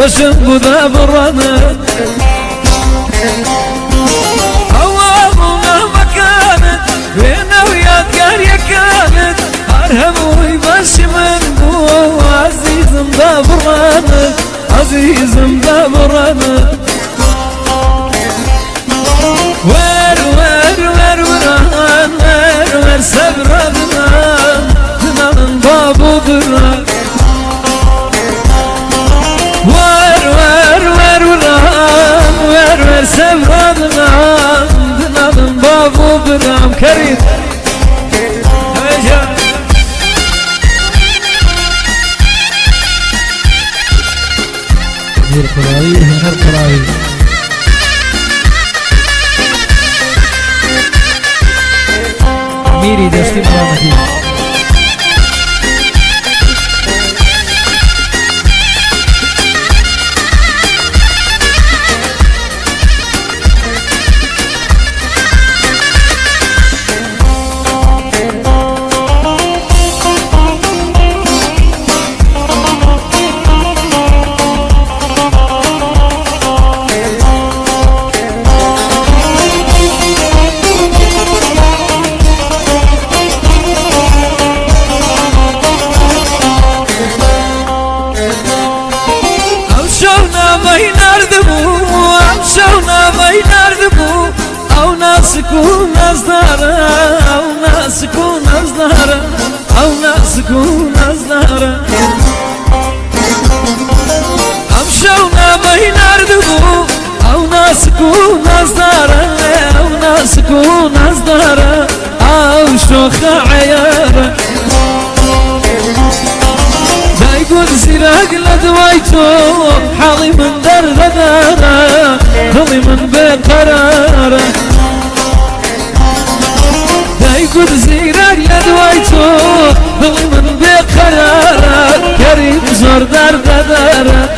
بشم ذا برانا أوام مهما كانت بينا وياك قرية كانت أرهم ويمشي من بو عزيز ذا برانا عزيز ذا برانا وير وير وير وران وير وير سبرنا دنان بابو برا وير وير وير وران وير وير سبرنا دنان بابو برا كريم هيا هير قراي هير قراي ميري دستي ملامتي أو ناس يكون أصدارا أو ناس يكون أصدارا أو ناس يكون أصدارا أمشونا بين أرضه أو ناس يكون أصدارا أو ناس يكون أصدارا أو شوخ عيارا دا يقول سراق لدوايتو حالي من در غدارا ظلي من بين قرارا دا يقول سراق لدوايتو ظلي من بين قرارا كريم زور در غدارا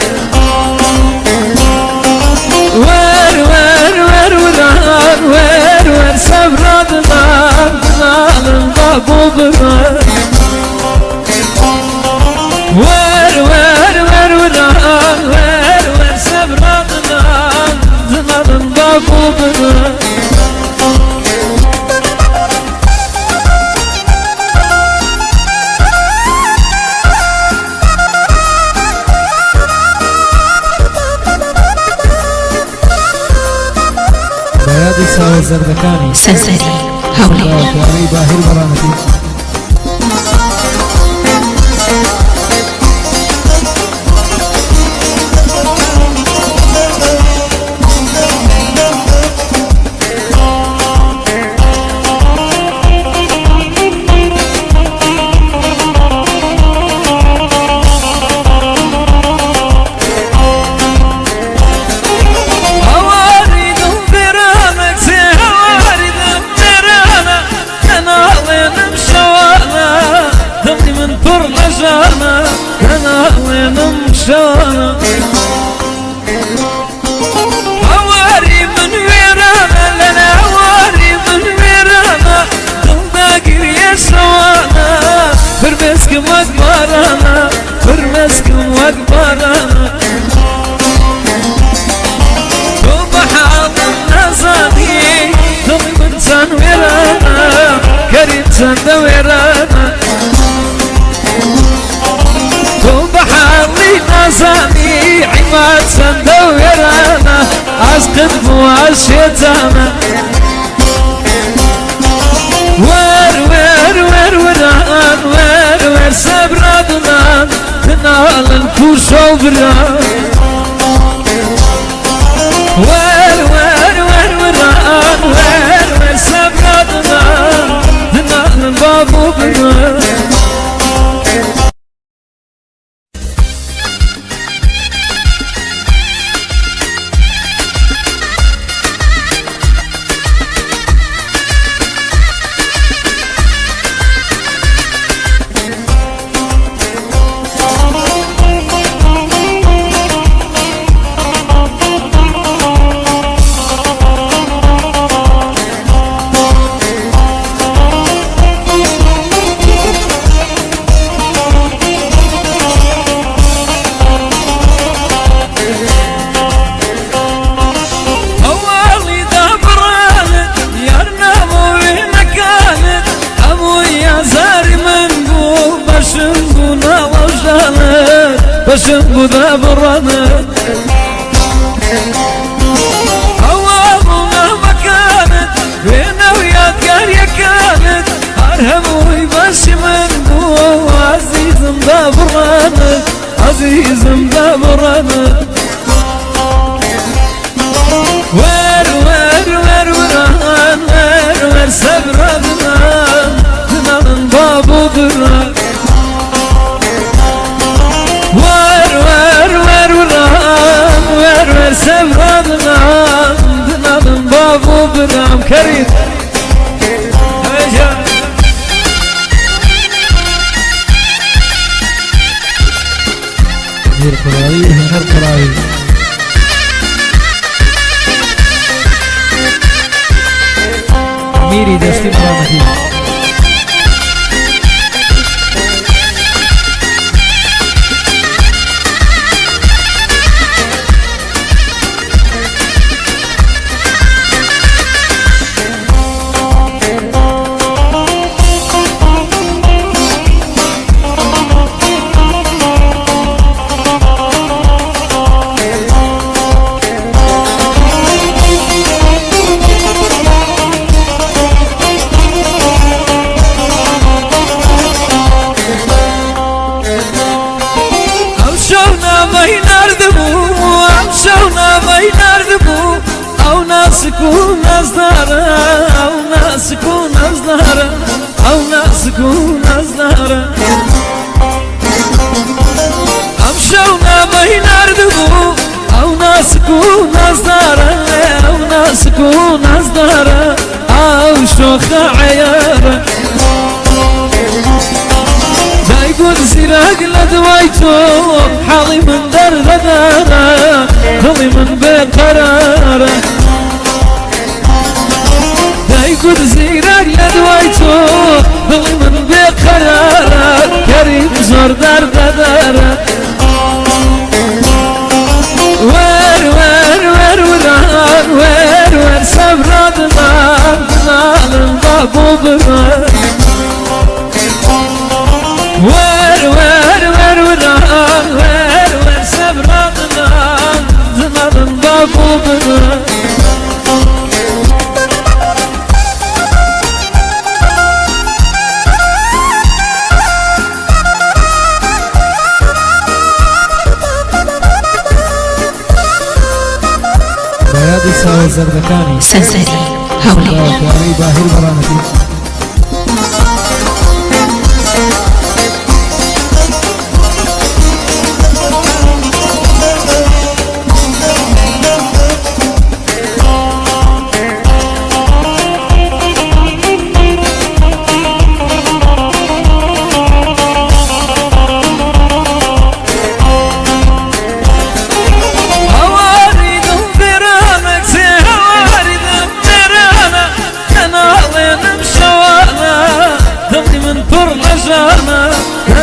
وير وير وير وران وير وير سبرادنا دنان بابو بران وير وير وير وران وير وير سبرادنا دنان بابو بران بيادي ساوي الزردكاني سنسري هولي باهر برامتي أنا وين مشانا هواري من ويرانا لنا هواري من ويرانا باقي يا سوانا فرمسكم أكبرانا فرمسكم أكبرانا وبحاض النصاني ثم من سن ويرانا كريم سن ويرانا وبحالي نصاني عماد سندويرانا أسقط مواشيتانا وير وير وير وران وير وير سبرادنا تنال الفوش وبران وير وير وير وران وير وير سبرادنا تنال البابو بران تشب ذا برنا أواب مهما كانت بينا وياك قرية كانت أرهم ويبش منه عزيز ذا برنا عزيز ذا برنا وير وير وير وران وير وير سبرنا دنان بابو برنا وير وير وير وران وير وير سبرنا دنان بابو برنا كريم هير قراوي هير قراوي ميري دستي مرامتي أمشونا بين أردبو أو ناسكون أزدارا أو ناسكون أزدارا أو ناسكون أزدارا أمشونا بين أردبو أو ناسكون أزدارا أو ناسكون أزدارا أو شوخ عيارا يقول سراق لدوايتو حالي من در غدارة ظلي من بقرارة يقول سراق لدوايتو ظلي من بقرارة كريم زور در غدارة وير وير وير وران وير وير سبرادنا نال بابو بران وير وير وير وران وير وير سبرادنا زمان بابو بران بيادي ساوي الزردكاني سنسري هولي باهر برانتي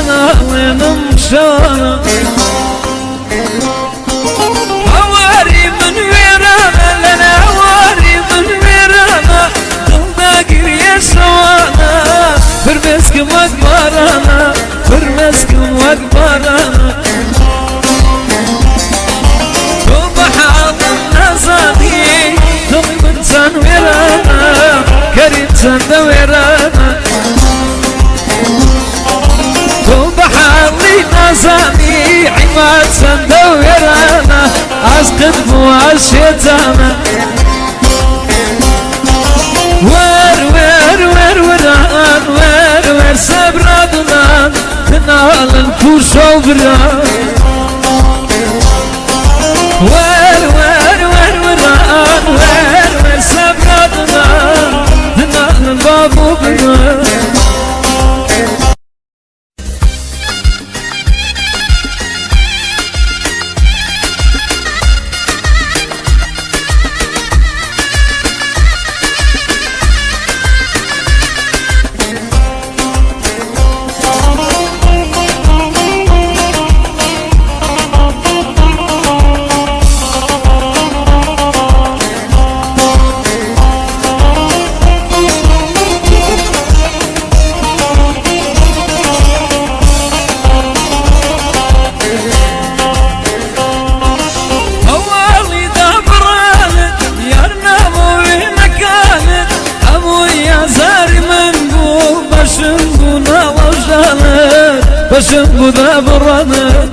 أنا وين مشانا هواري من ويرانا لنا هواري من ويرانا ضمداقر يا سوانا فرمسكم وقبارانا فرمسكم وقبارانا وبحاض النزاني ضمي من سان ويرانا كريم سان دويرانا وبحالي نازاني عماد سندويرانا أسقط بوالشيطانا وير وير وير وران وير وير سبرادنا تنال الكوش وبران وير وير وير وران وير وير سبرادنا تنال البابو بران وذا برانا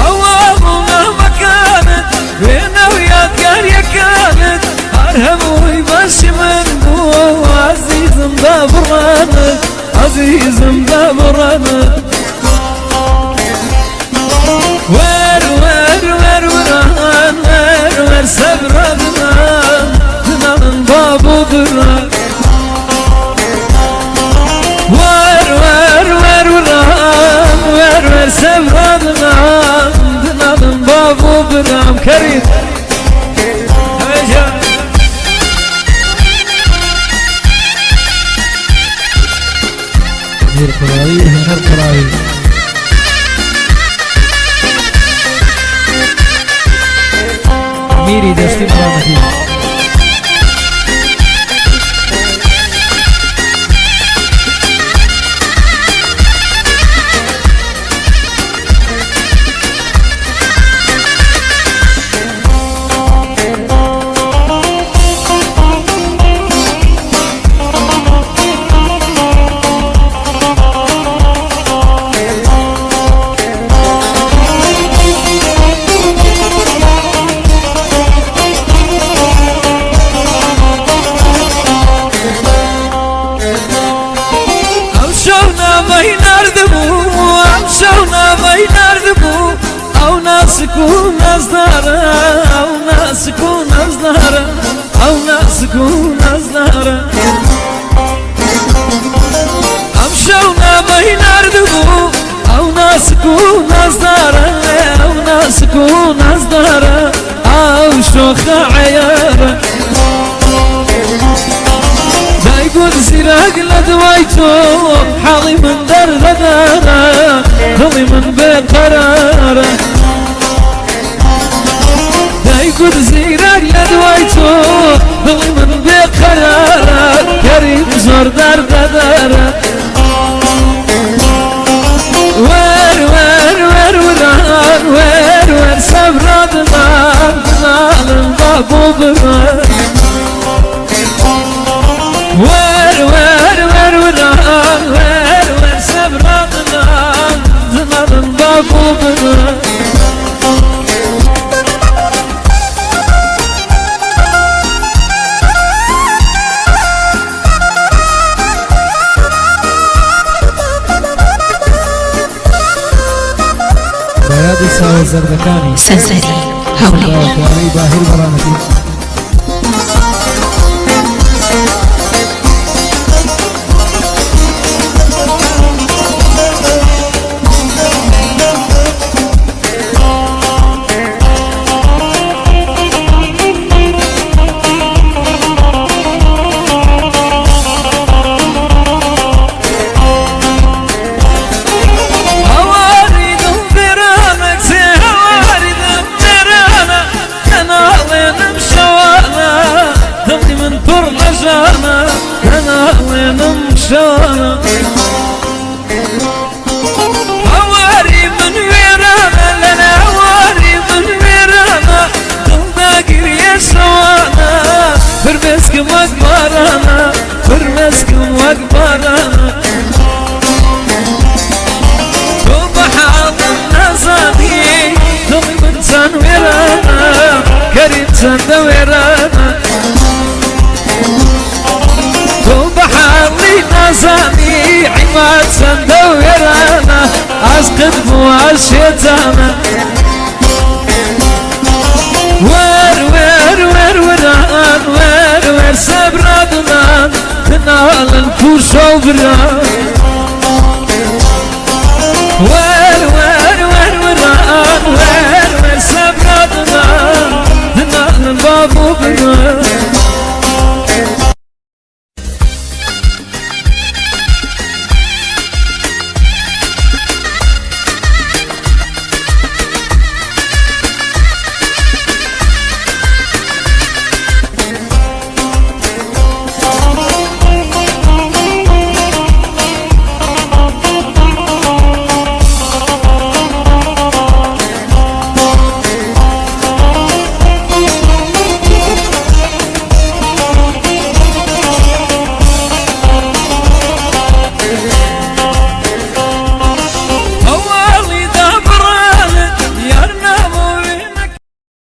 أوامنا ما كانت بينا ويا قرية كانت أرهم ويبش من دو عزيز ذا برانا عزيز ذا برانا وير وير وير وران وير وير سبرنا دنان بابو دران وير وير وير وران وير وير سبرنا دنان بابو دران كريم هير قراوي هير قراوي ميري دستي مرامتي أو ناسكون أزدارا أو ناسكون أزدارا أو ناسكون أزدارا أمشونا بين أردبو أو ناسكون أزدارا أو ناسكون أزدارا أو شوخ عيارا دايقود سراق لدوايتو حالي من در غدارا ظلي من بقرارا دايقود سراق لدوايتو ظلي من بقرارا كريم زور در غدارا وير وير وير وران وير وير سبرا دنان دنان بابو بران وير وير وير وران وير وير سبرا دنان دنان بابو بران بيادي ساوي الزردكاني سنسري هولي وعلي باهر برامتي أنا وين مشانا هواري من ويرانا لنا هواري من ويرانا ضلنا قرية سوانا فرمسكم وقبارانا فرمسكم وقبارانا وبحاض النصاني ضلي من سان ويرانا كريم سان ويرانا وبحالي ناساني عماد سندويرانا أسقط مواشيتانا وير وير وير وران وير وير سبرادنا تنال الفوش وبران